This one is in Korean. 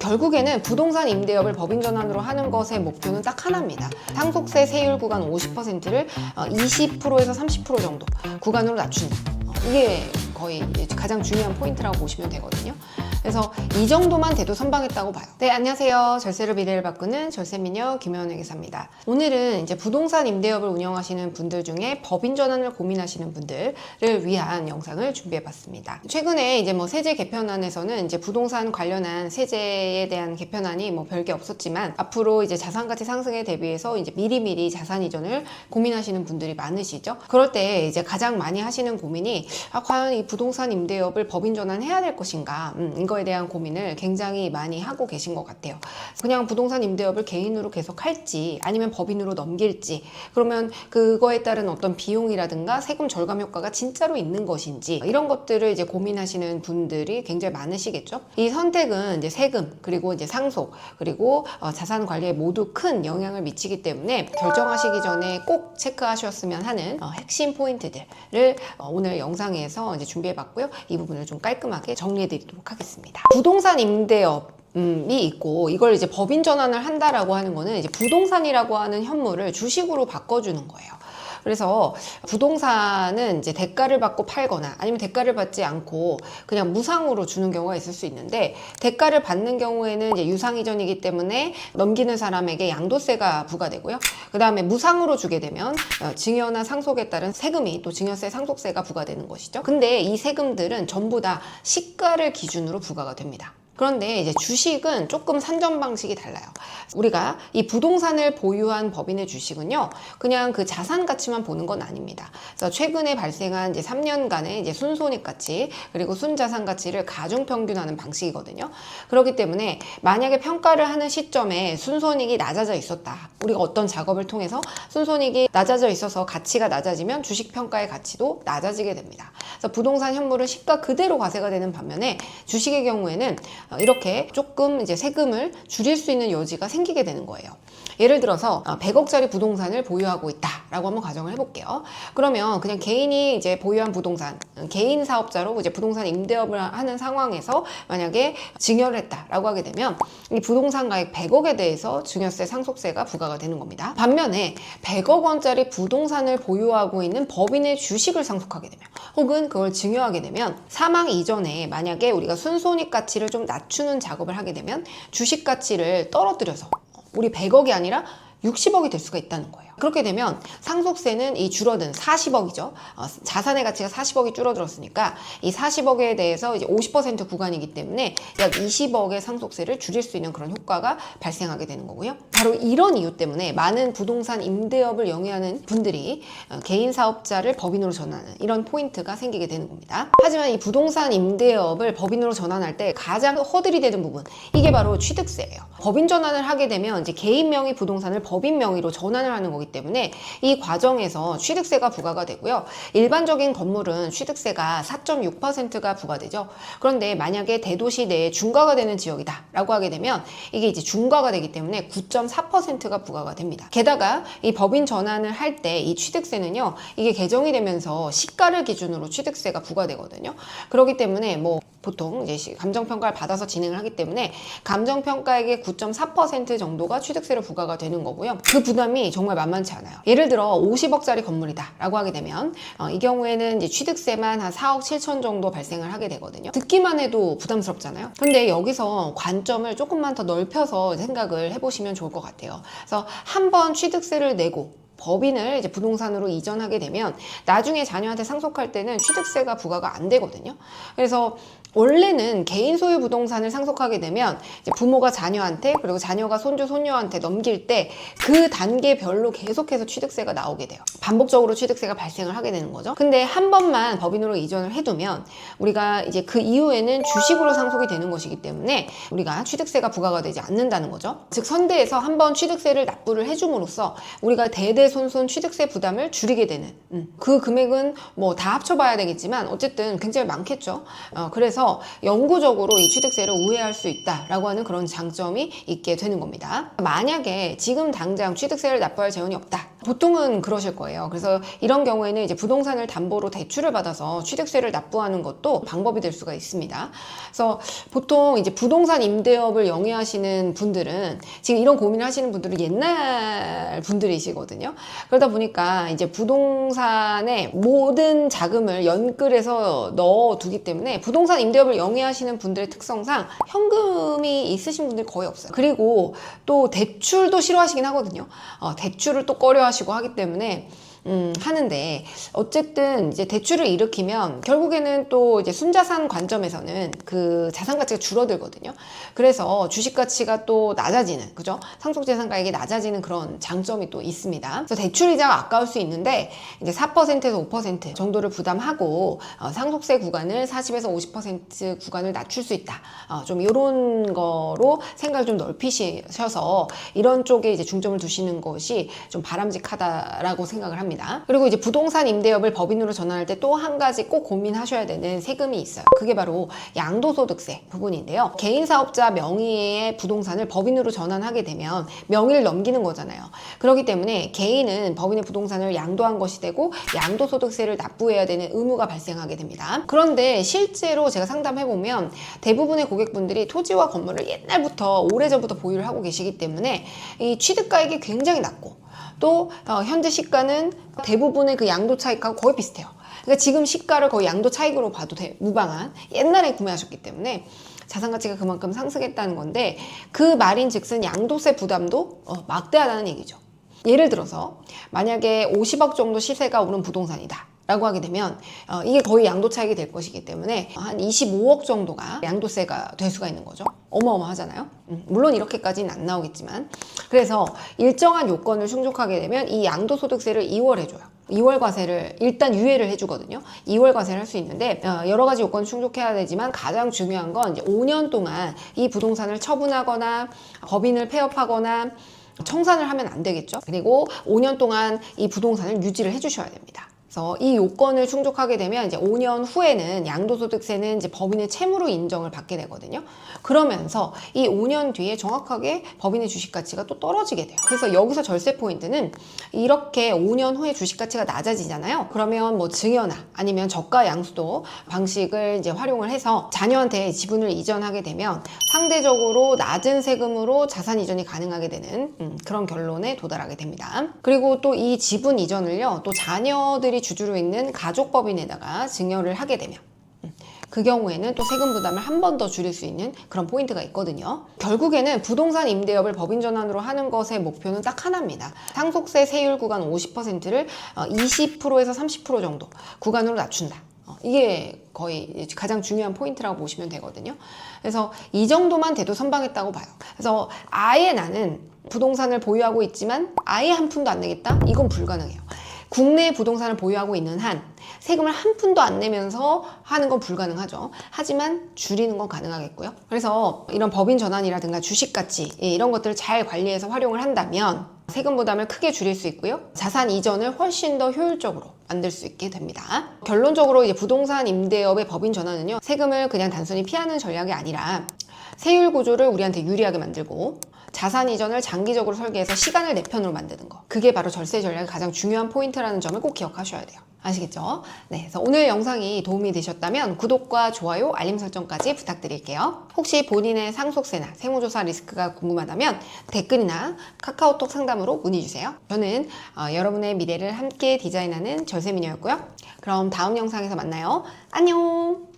결국에는 부동산 임대업을 법인 전환으로 하는 것의 목표는 딱 하나입니다. 상속세 세율 구간 50%를 20%에서 30% 정도 구간으로 낮춘다. 이게 거의 가장 중요한 포인트라고 보시면 되거든요. 그래서 이 정도만 돼도 선방했다고 봐요. 네, 안녕하세요. 절세로 미래를 바꾸는 절세미녀 김혜원 회계사입니다. 오늘은 이제 부동산 임대업을 운영하시는 분들 중에 법인 전환을 고민하시는 분들을 위한 영상을 준비해봤습니다. 최근에 이제 뭐 세제 개편안에서는 이제 부동산 관련한 세제에 대한 개편안이 뭐 별게 없었지만 앞으로 이제 자산 가치 상승에 대비해서 이제 미리미리 자산 이전을 고민하시는 분들이 많으시죠. 그럴 때 이제 가장 많이 하시는 고민이 과연 이 부동산 임대업을 법인 전환해야 될 것인가? 이거에 대한 고민을 굉장히 많이 하고 계신 것 같아요. 그냥 부동산 임대업을 개인으로 계속 할지 아니면 법인으로 넘길지, 그러면 그거에 따른 어떤 비용이라든가 세금 절감 효과가 진짜로 있는 것인지, 이런 것들을 이제 고민하시는 분들이 굉장히 많으시겠죠. 이 선택은 이제 세금, 그리고 이제 상속, 그리고 자산 관리에 모두 큰 영향을 미치기 때문에 결정하시기 전에 꼭 체크하셨으면 하는 핵심 포인트들을 오늘 영상에서 이제 준비해봤고요. 이 부분을 좀 깔끔하게 정리해드리도록 하겠습니다. 부동산 임대업 이 있고, 이걸 이제 법인 전환을 한다라고 하는 거는 이제 부동산이라고 하는 현물을 주식으로 바꿔주는 거예요. 그래서 부동산은 이제 대가를 받고 팔거나 아니면 대가를 받지 않고 그냥 무상으로 주는 경우가 있을 수 있는데, 대가를 받는 경우에는 이제 유상이전이기 때문에 넘기는 사람에게 양도세가 부과되고요. 그 다음에 무상으로 주게 되면 증여나 상속에 따른 세금이, 또 증여세, 상속세가 부과되는 것이죠. 근데 이 세금들은 전부 다 시가를 기준으로 부과가 됩니다. 그런데 이제 주식은 조금 산정 방식이 달라요. 우리가 이 부동산을 보유한 법인의 주식은요, 그냥 그 자산 가치만 보는 건 아닙니다. 그래서 최근에 발생한 이제 3년간의 이제 순손익 가치, 그리고 순자산 가치를 가중 평균하는 방식이거든요. 그렇기 때문에 만약에 평가를 하는 시점에 순손익이 낮아져 있었다. 우리가 어떤 작업을 통해서 순손익이 낮아져 있어서 가치가 낮아지면 주식 평가의 가치도 낮아지게 됩니다. 그래서 부동산 현물은 시가 그대로 과세가 되는 반면에 주식의 경우에는 이렇게 조금 이제 세금을 줄일 수 있는 여지가 생기게 되는 거예요. 예를 들어서 100억짜리 부동산을 보유하고 있다라고 한번 가정을 해볼게요. 그러면 그냥 개인이 이제 보유한 부동산, 개인 사업자로 이제 부동산 임대업을 하는 상황에서 만약에 증여를 했다라고 하게 되면 이 부동산 가액 100억에 대해서 증여세, 상속세가 부과가 되는 겁니다. 반면에 100억 원짜리 부동산을 보유하고 있는 법인의 주식을 상속하게 되면, 혹은 그걸 증여하게 되면, 사망 이전에 만약에 우리가 순손익 가치를 좀 낮추는 작업을 하게 되면 주식 가치를 떨어뜨려서 우리 100억이 아니라 60억이 될 수가 있다는 거예요. 그렇게 되면 상속세는 이 줄어든 40억이죠. 자산의 가치가 40억이 줄어들었으니까 이 40억에 대해서 이제 50% 구간이기 때문에 약 20억의 상속세를 줄일 수 있는 그런 효과가 발생하게 되는 거고요. 바로 이런 이유 때문에 많은 부동산 임대업을 영위하는 분들이 개인 사업자를 법인으로 전환하는 이런 포인트가 생기게 되는 겁니다. 하지만 이 부동산 임대업을 법인으로 전환할 때 가장 허들이 되는 부분, 이게 바로 취득세예요. 법인 전환을 하게 되면 이제 개인 명의 부동산을 법인 명의로 전환을 하는 거기 때문에 이 과정에서 취득세가 부과가 되고요. 일반적인 건물은 취득세가 4.6%가 부과되죠. 그런데 만약에 대도시 내에 중과가 되는 지역이다 라고 하게 되면 이게 이제 중과가 되기 때문에 9.4%가 부과가 됩니다. 게다가 이 법인 전환을 할 때 이 취득세는요, 이게 개정이 되면서 시가를 기준으로 취득세가 부과되거든요. 그렇기 때문에 뭐 보통 이제 감정평가를 받아서 진행을 하기 때문에 감정평가액의 9.4% 정도가 취득세로 부과가 되는 거고요. 그 부담이 정말 만만치 않아요. 예를 들어 50억짜리 건물이다 라고 하게 되면 이 경우에는 이제 취득세만 한 4억 7천 정도 발생을 하게 되거든요. 듣기만 해도 부담스럽잖아요. 근데 여기서 관점을 조금만 더 넓혀서 생각을 해보시면 좋을 것 같아요. 그래서 한번 취득세를 내고 법인을 이제 부동산으로 이전하게 되면 나중에 자녀한테 상속할 때는 취득세가 부과가 안 되거든요. 그래서 원래는 개인 소유 부동산을 상속하게 되면 이제 부모가 자녀한테, 그리고 자녀가 손주, 손녀한테 넘길 때 그 단계별로 계속해서 취득세가 나오게 돼요. 반복적으로 취득세가 발생을 하게 되는 거죠. 근데 한 번만 법인으로 이전을 해두면 우리가 이제 그 이후에는 주식으로 상속이 되는 것이기 때문에 우리가 취득세가 부과가 되지 않는다는 거죠. 즉 선대에서 한 번 취득세를 납부를 해줌으로써 우리가 대대손손 취득세 부담을 줄이게 되는, 그 금액은 뭐 다 합쳐봐야 되겠지만 어쨌든 굉장히 많겠죠. 그래서 영구적으로 이 취득세를 우회할 수 있다라고 하는 그런 장점이 있게 되는 겁니다. 만약에 지금 당장 취득세를 납부할 재원이 없다, 보통은 그러실 거예요. 그래서 이런 경우에는 이제 부동산을 담보로 대출을 받아서 취득세를 납부하는 것도 방법이 될 수가 있습니다. 그래서 보통 이제 부동산 임대업을 영위하시는 분들은 지금 이런 고민을 하시는 분들은 옛날 분들이시거든요. 그러다 보니까 이제 부동산에 모든 자금을 연끌해서 넣어두기 때문에 부동산 임대업을 영위하시는 분들의 특성상 현금이 있으신 분들이 거의 없어요. 그리고 또 대출도 싫어하시긴 하거든요. 대출을 또 꺼려하시고 하기 때문에 하는데 어쨌든 이제 대출을 일으키면 결국에는 또 이제 순자산 관점에서는 그 자산 가치가 줄어들거든요. 그래서 주식 가치가 또 낮아지는, 그죠? 상속재산 가액이 낮아지는 그런 장점이 또 있습니다. 그래서 대출 이자가 아까울 수 있는데 이제 4%에서 5% 정도를 부담하고 상속세 구간을 40에서 50% 구간을 낮출 수 있다. 좀 이런 거로 생각을 좀 넓히셔서 이런 쪽에 이제 중점을 두시는 것이 좀 바람직하다라고 생각을 합니다. 그리고 이제 부동산 임대업을 법인으로 전환할 때 또 한 가지 꼭 고민하셔야 되는 세금이 있어요. 그게 바로 양도소득세 부분인데요. 개인 사업자 명의의 부동산을 법인으로 전환하게 되면 명의를 넘기는 거잖아요. 그렇기 때문에 개인은 법인의 부동산을 양도한 것이 되고 양도소득세를 납부해야 되는 의무가 발생하게 됩니다. 그런데 실제로 제가 상담해보면 대부분의 고객분들이 토지와 건물을 옛날부터 오래전부터 보유를 하고 계시기 때문에 이 취득가액이 굉장히 낮고 또 현재 시가는 대부분의 그 양도 차익하고 거의 비슷해요. 그러니까 지금 시가를 거의 양도 차익으로 봐도 무방한 옛날에 구매하셨기 때문에 자산 가치가 그만큼 상승했다는 건데 그 말인즉슨 양도세 부담도 막대하다는 얘기죠. 예를 들어서 만약에 50억 정도 시세가 오른 부동산이다 라고 하게 되면 이게 거의 양도 차익이 될 것이기 때문에 한 25억 정도가 양도세가 될 수가 있는 거죠. 어마어마하잖아요. 물론 이렇게까지는 안 나오겠지만 그래서 일정한 요건을 충족하게 되면 이 양도소득세를 2월 해줘요. 2월 과세를 일단 유예를 해주거든요. 2월 과세를 할 수 있는데 여러 가지 요건을 충족해야 되지만 가장 중요한 건 이제 5년 동안 이 부동산을 처분하거나 법인을 폐업하거나 청산을 하면 안 되겠죠. 그리고 5년 동안 이 부동산을 유지를 해주셔야 됩니다. 그래서 이 요건을 충족하게 되면 이제 5년 후에는 양도소득세는 이제 법인의 채무로 인정을 받게 되거든요. 그러면서 이 5년 뒤에 정확하게 법인의 주식 가치가 또 떨어지게 돼요. 그래서 여기서 절세 포인트는 이렇게 5년 후에 주식 가치가 낮아지잖아요. 그러면 뭐 증여나 아니면 저가 양수도 방식을 이제 활용을 해서 자녀한테 지분을 이전하게 되면 상대적으로 낮은 세금으로 자산 이전이 가능하게 되는 그런 결론에 도달하게 됩니다. 그리고 또 이 지분 이전을요, 또 자녀들이 주주로 있는 가족법인에다가 증여를 하게 되면 그 경우에는 또 세금 부담을 한 번 더 줄일 수 있는 그런 포인트가 있거든요. 결국에는 부동산 임대업을 법인 전환으로 하는 것의 목표는 딱 하나입니다. 상속세 세율 구간 50%를 20%에서 30% 정도 구간으로 낮춘다. 이게 거의 가장 중요한 포인트라고 보시면 되거든요. 그래서 이 정도만 돼도 선방했다고 봐요. 그래서 아예 나는 부동산을 보유하고 있지만 아예 한 푼도 안 내겠다? 이건 불가능해요. 국내 부동산을 보유하고 있는 한 세금을 한 푼도 안 내면서 하는 건 불가능하죠. 하지만 줄이는 건 가능하겠고요. 그래서 이런 법인 전환이라든가 주식 가치 이런 것들을 잘 관리해서 활용을 한다면 세금 부담을 크게 줄일 수 있고요. 자산 이전을 훨씬 더 효율적으로 만들 수 있게 됩니다. 결론적으로 이제 부동산 임대업의 법인 전환은요, 세금을 그냥 단순히 피하는 전략이 아니라 세율 구조를 우리한테 유리하게 만들고 자산 이전을 장기적으로 설계해서 시간을 내 편으로 만드는 거, 그게 바로 절세 전략의 가장 중요한 포인트라는 점을 꼭 기억하셔야 돼요. 아시겠죠? 네, 그래서 오늘 영상이 도움이 되셨다면 구독과 좋아요, 알림 설정까지 부탁드릴게요. 혹시 본인의 상속세나 세무조사 리스크가 궁금하다면 댓글이나 카카오톡 상담으로 문의주세요. 저는 여러분의 미래를 함께 디자인하는 절세미녀였고요. 그럼 다음 영상에서 만나요. 안녕!